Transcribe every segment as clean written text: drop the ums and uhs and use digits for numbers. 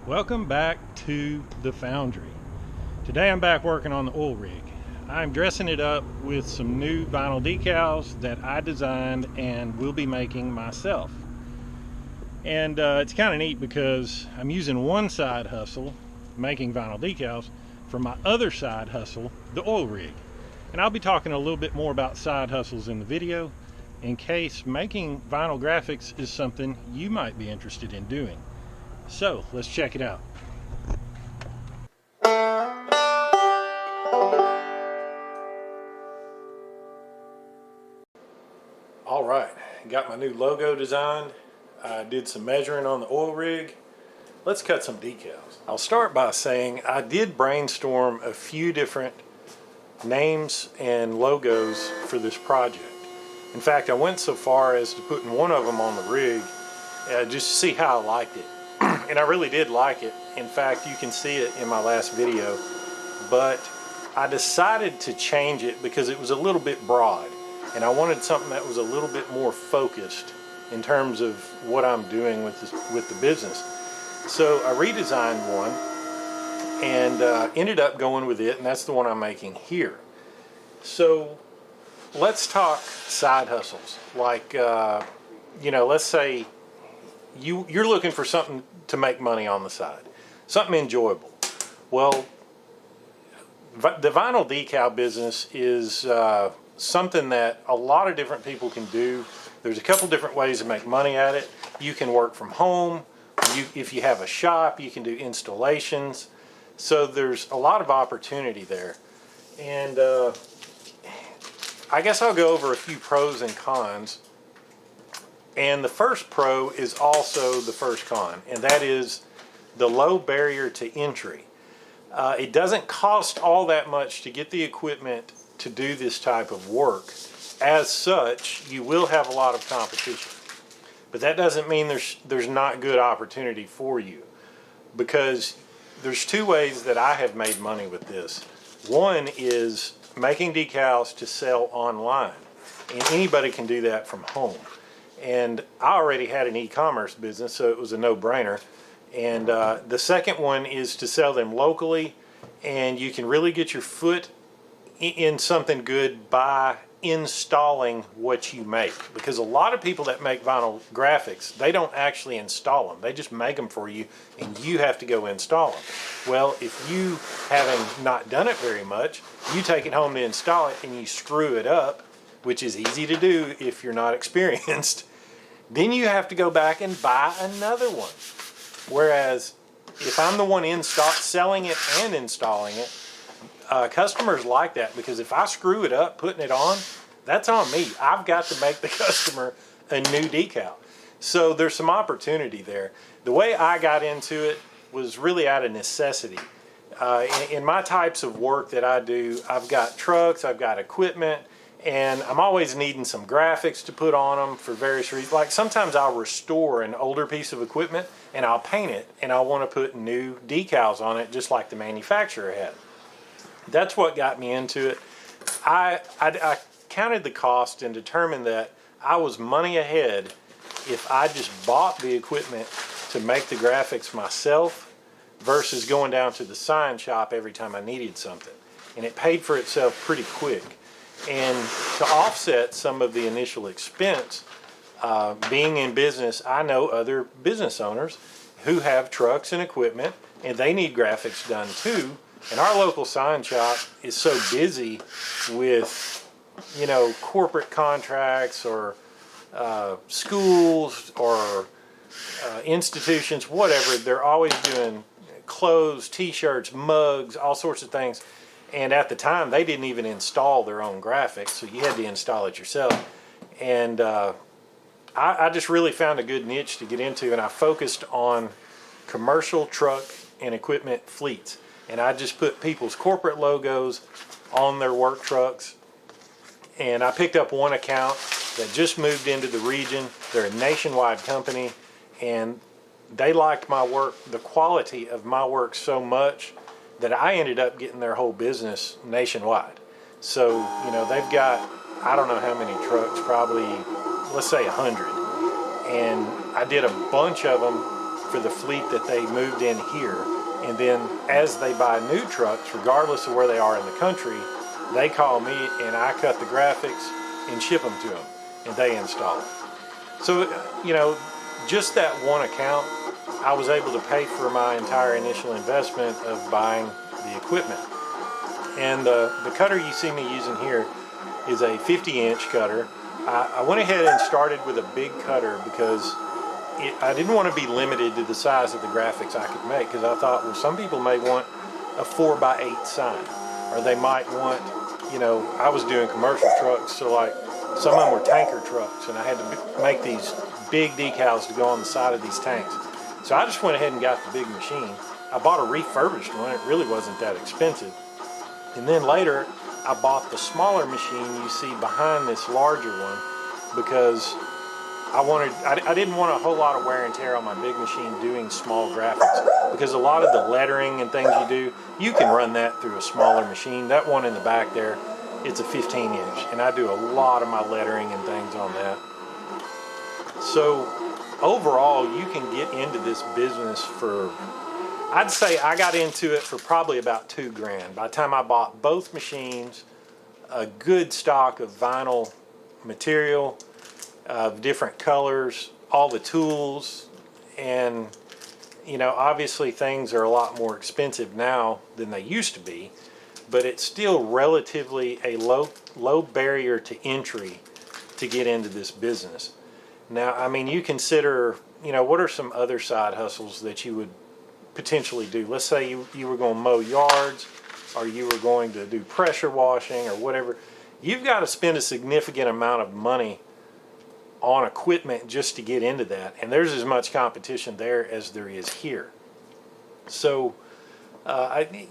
Welcome back to the foundry. Today I'm back working on the oil rig. I'm dressing it up with some new vinyl decals that I designed and will be making myself. And it's kind of neat because I'm using one side hustle, making vinyl decals, for my other side hustle, the oil rig. And I'll be talking a little bit more about side hustles in the video in case making vinyl graphics is something you might be interested in doing. So let's check it out. All right, got my new logo designed. I did some measuring on the oil rig. Let's cut some decals. I'll start by saying I did brainstorm a few different names and logos for this project. In fact, I went so far as to putting one of them on the rig just to see how I liked it. And I really did like it. In fact, you can see it in my last video, but I decided to change it because it was a little bit broad and I wanted something that was a little bit more focused in terms of what I'm doing with the business. So I redesigned one and ended up going with it, and that's the one I'm making here. So let's talk side hustles. Like, let's say you're looking for something to make money on the side, something enjoyable. Well, the vinyl decal business is something that a lot of different people can do. There's a couple different ways to make money at it. You can work from home. If you have a shop, you can do installations. So there's a lot of opportunity there. And I guess I'll go over a few pros and cons. And the first pro is also the first con, and that is the low barrier to entry. It doesn't cost all that much to get the equipment to do this type of work. As such, you will have a lot of competition. But that doesn't mean there's not good opportunity for you, because there's two ways that I have made money with this. One is making decals to sell online, and anybody can do that from home. And I already had an e-commerce business, so it was a no-brainer. And the second one is to sell them locally, and you can really get your foot in something good by installing what you make. Because a lot of people that make vinyl graphics, they don't actually install them. They just make them for you, and you have to go install them. Well, if you, having not done it very much, you take it home to install it and you screw it up, which is easy to do if you're not experienced, then you have to go back and buy another one. Whereas if I'm the one selling it and installing it, customers like that, because if I screw it up putting it on, that's on me. I've got to make the customer a new decal. So there's some opportunity there. The way I got into it was really out of necessity. In my types of work that I do, I've got trucks, I've got equipment, and I'm always needing some graphics to put on them for various reasons. Like sometimes I'll restore an older piece of equipment and I'll paint it, and I want to put new decals on it just like the manufacturer had. That's what got me into it. I counted the cost and determined that I was money ahead if I just bought the equipment to make the graphics myself versus going down to the sign shop every time I needed something. And it paid for itself pretty quick. And to offset some of the initial expense, being in business, I know other business owners who have trucks and equipment, and they need graphics done too. And our local sign shop is so busy with, corporate contracts or schools or institutions, whatever. They're always doing clothes, t-shirts, mugs, all sorts of things. And at the time, they didn't even install their own graphics, so you had to install it yourself. And I just really found a good niche to get into, and I focused on commercial truck and equipment fleets. And I just put people's corporate logos on their work trucks. And I picked up one account that just moved into the region. They're a nationwide company, and they liked my work, the quality of my work so much that I ended up getting their whole business nationwide. So, they've got, I don't know how many trucks, probably, let's say 100. And I did a bunch of them for the fleet that they moved in here. And then as they buy new trucks, regardless of where they are in the country, they call me and I cut the graphics and ship them to them, and they install it. So, you know, just that one account, I was able to pay for my entire initial investment of buying the equipment. And the cutter you see me using here is a 50-inch cutter. I went ahead and started with a big cutter because I didn't want to be limited to the size of the graphics I could make, because I thought, well, some people may want a 4x8 sign, or they might want, you know, I was doing commercial trucks, so like some of them were tanker trucks, and I had to make these big decals to go on the side of these tanks. So I just went ahead and got the big machine. I bought a refurbished one. It really wasn't that expensive. And then later, I bought the smaller machine you see behind this larger one, because I didn't want a whole lot of wear and tear on my big machine doing small graphics, because a lot of the lettering and things you can run that through a smaller machine. That one in the back there, it's a 15-inch, and I do a lot of my lettering and things on that. So overall, you can get into this business for, I'd say I got into it for probably about $2,000. By the time I bought both machines, a good stock of vinyl material of different colors, all the tools, and you know, obviously things are a lot more expensive now than they used to be, but it's still relatively a low barrier to entry to get into this business. Now, I mean, you consider, you know, what are some other side hustles that you would potentially do? Let's say you were going to mow yards, or you were going to do pressure washing or whatever. You've got to spend a significant amount of money on equipment just to get into that, and there's as much competition there as there is here. So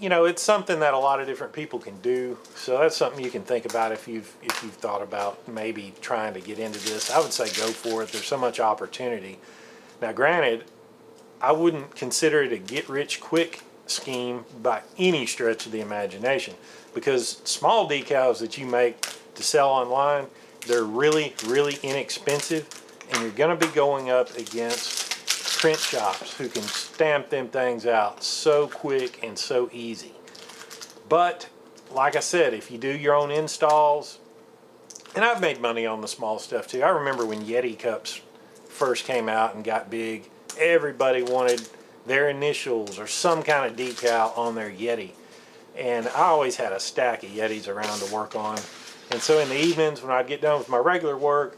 you know, it's something that a lot of different people can do, so that's something you can think about if you've thought about maybe trying to get into this. I would say go for it. There's so much opportunity. Now granted, I wouldn't consider it a get-rich-quick scheme by any stretch of the imagination, because small decals that you make to sell online, they're really, really inexpensive, and you're going to be going up against print shops who can stamp them things out so quick and so easy. But like I said, if you do your own installs, and I've made money on the small stuff too. I remember when Yeti cups first came out and got big, everybody wanted their initials or some kind of decal on their Yeti, and I always had a stack of Yetis around to work on. And so in the evenings when I'd get done with my regular work,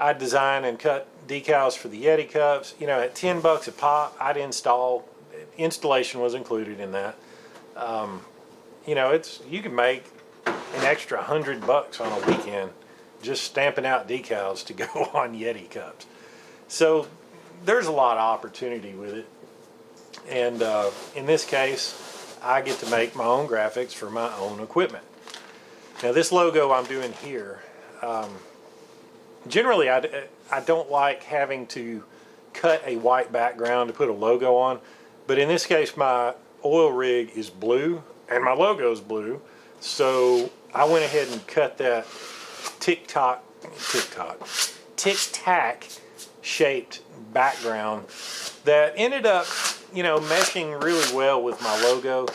I'd design and cut decals for the Yeti cups. You know, at $10 a pop, I'd install. Installation was included in that. You know, you can make an extra $100 on a weekend just stamping out decals to go on Yeti cups. So there's a lot of opportunity with it. And in this case, I get to make my own graphics for my own equipment. Now this logo I'm doing here, generally I don't like having to cut a white background to put a logo on, but in this case my oil rig is blue and my logo is blue, so I went ahead and cut that tic-tac shaped background that ended up, you know, meshing really well with my logo,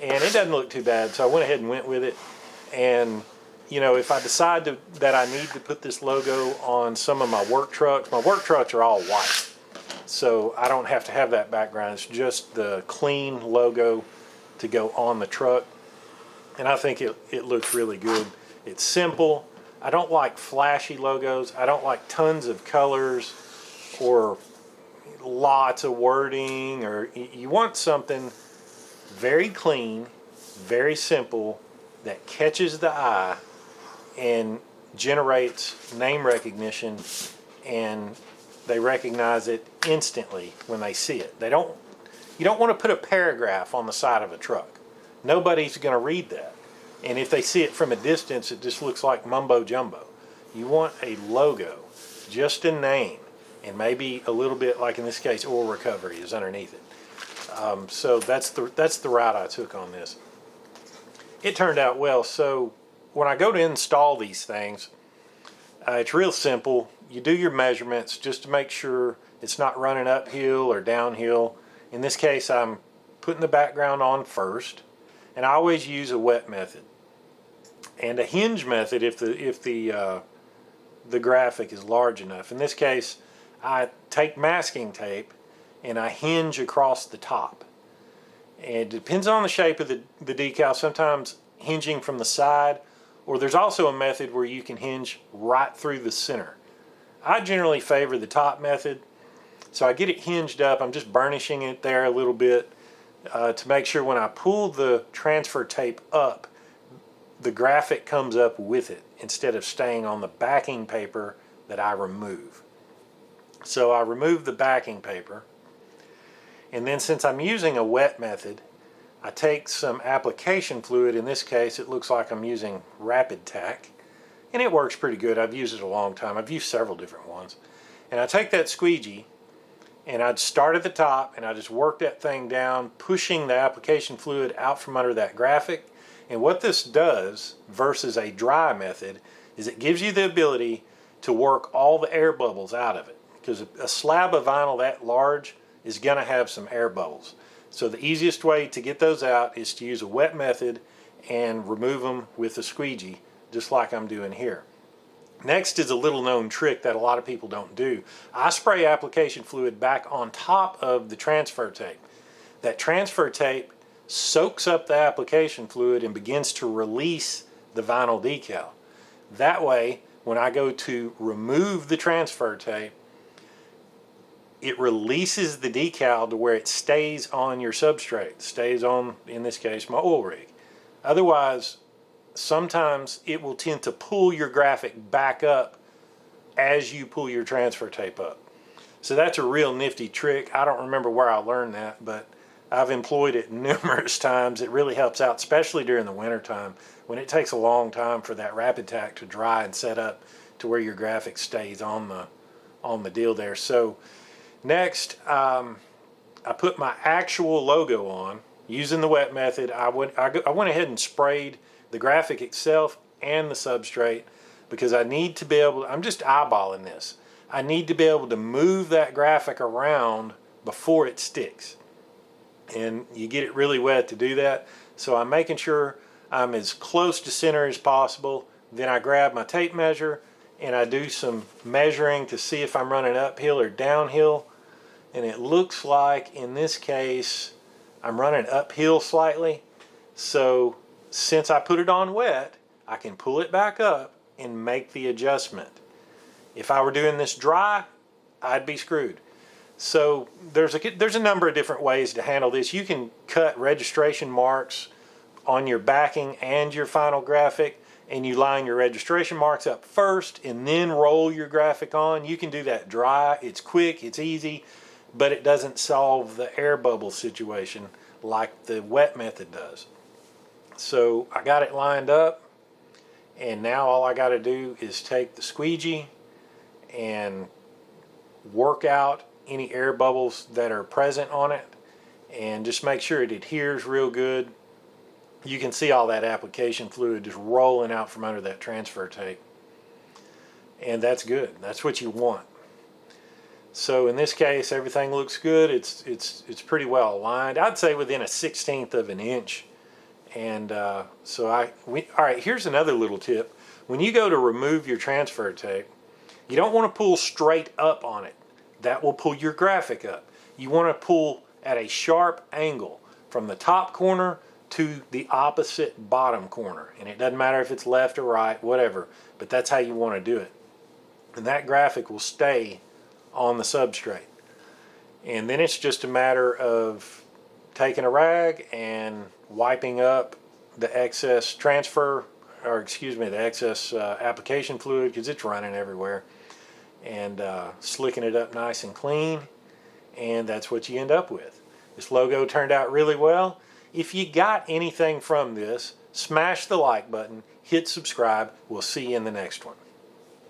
and it doesn't look too bad, so I went ahead and went with it. And you know, if I decide that I need to put this logo on some of my work trucks are all white, so I don't have to have that background. It's just the clean logo to go on the truck, and I think it looks really good. It's simple. I don't like flashy logos. I don't like tons of colors or lots of wording, or you want something very clean, very simple, that catches the eye and generates name recognition, and they recognize it instantly when they see it. You don't want to put a paragraph on the side of a truck. Nobody's going to read that. And if they see it from a distance, it just looks like mumbo jumbo. You want a logo, just a name, and maybe a little bit, like in this case, oil recovery is underneath it. So that's the route I took on this. It turned out well. So when I go to install these things, it's real simple. You do your measurements just to make sure It's not running uphill or downhill. In this case, I'm putting the background on first, and I always use a wet method and a hinge method if the graphic is large enough. In this case, I take masking tape and I hinge across the top. And it depends on the shape of the decal. Sometimes hinging from the side, or there's also a method where you can hinge right through the center. I generally favor the top method, so I get it hinged up. I'm just burnishing it there a little bit to make sure when I pull the transfer tape up, the graphic comes up with it instead of staying on the backing paper that I remove. So I remove the backing paper, and then since I'm using a wet method, I take some application fluid. In this case, it looks like I'm using Rapid Tack, and it works pretty good. I've used it a long time. I've used several different ones. And I take that squeegee, and I'd start at the top, and I just work that thing down, pushing the application fluid out from under that graphic. And what this does versus a dry method is it gives you the ability to work all the air bubbles out of it, because a slab of vinyl that large is going to have some air bubbles. So the easiest way to get those out is to use a wet method and remove them with a squeegee, just like I'm doing here. Next is a little known trick that a lot of people don't do. I spray application fluid back on top of the transfer tape. That transfer tape soaks up the application fluid and begins to release the vinyl decal. That way, when I go to remove the transfer tape, it releases the decal to where it stays on your substrate, stays on, in this case, my oil rig. Otherwise, sometimes it will tend to pull your graphic back up as you pull your transfer tape up. So that's a real nifty trick. I don't remember where I learned that, but I've employed it numerous times. It really helps out, especially during the winter time when it takes a long time for that Rapid Tack to dry and set up to where your graphic stays on the deal there. So next, I put my actual logo on using the wet method. I went ahead and sprayed the graphic itself and the substrate because I need to be able, I'm just eyeballing this. I need to be able to move that graphic around before it sticks. And you get it really wet to do that. So I'm making sure I'm as close to center as possible. Then I grab my tape measure and I do some measuring to see if I'm running uphill or downhill. And it looks like in this case I'm running uphill slightly. So since I put it on wet, I can pull it back up and make the adjustment. If I were doing this dry, I'd be screwed. So there's a number of different ways to handle this. You can cut registration marks on your backing and your final graphic, and you line your registration marks up first and then roll your graphic on. You can do that dry. It's quick, it's easy, but it doesn't solve the air bubble situation like the wet method does. So I got it lined up, and now all I got to do is take the squeegee and work out any air bubbles that are present on it and just make sure it adheres real good. You can see all that application fluid just rolling out from under that transfer tape, and that's good. That's what you want. So in this case, everything looks good. It's pretty well aligned. I'd say within a 1/16 of an inch. And all right, here's another little tip. When you go to remove your transfer tape, you don't want to pull straight up on it. That will pull your graphic up. You want to pull at a sharp angle from the top corner to the opposite bottom corner. And it doesn't matter if it's left or right, whatever, but that's how you want to do it. And that graphic will stay on the substrate. And then it's just a matter of taking a rag and wiping up the excess the excess application fluid, because it's running everywhere, and slicking it up nice and clean, and that's what you end up with. This logo turned out really well. If you got anything from this, smash the like button, hit subscribe. We'll see you in the next one.